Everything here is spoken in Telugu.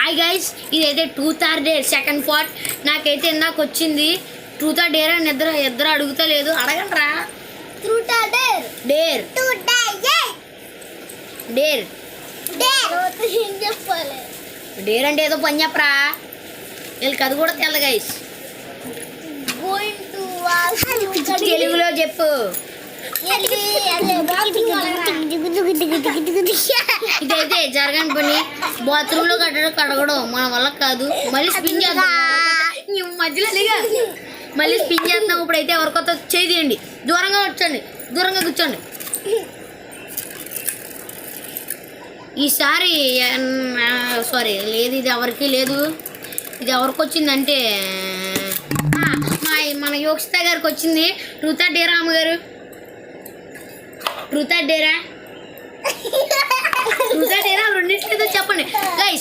హాయ్ గైస్, ఇదైతే truth or dare second part. నాకైతే ఇందాక వచ్చింది ట్రూత్ ఆర్ డేర్ అని ఇద్దరు అడుగుతా లేదు. అడగండి రా. Truth or dare? Dare dare ఏం చెప్పాలి? డేర్ అంటే ఏదో పని చెప్పరా. వీళ్ళకి అది కూడా తెల్ల గైస్. గోయింగ్ టు తెలుగులో చెప్పు. ఇదైతే జరగని పని. బాత్రూమ్ లో కడగడం మన వల్ల కాదు. మళ్ళీ స్పిన్ చేద్దాం. మధ్యలో మళ్ళీ స్పిన్ చేద్దాం. ఇప్పుడైతే ఎవరికొత్త చేయండి. దూరంగా వచ్చండి, దూరంగా కూర్చోండి. ఈసారి సారీ లేదు, ఇది ఎవరికి లేదు. ఇది ఎవరికి వచ్చిందంటే మన యోగిత గారికి వచ్చింది. ట్రూత్ ఆర్ డేరా అమ్మగారు? ట్రూత్ ఆర్ డేరా? ట్రూత్ ఆర్ డేరా రెండింటిలో చెప్పండి గైస్.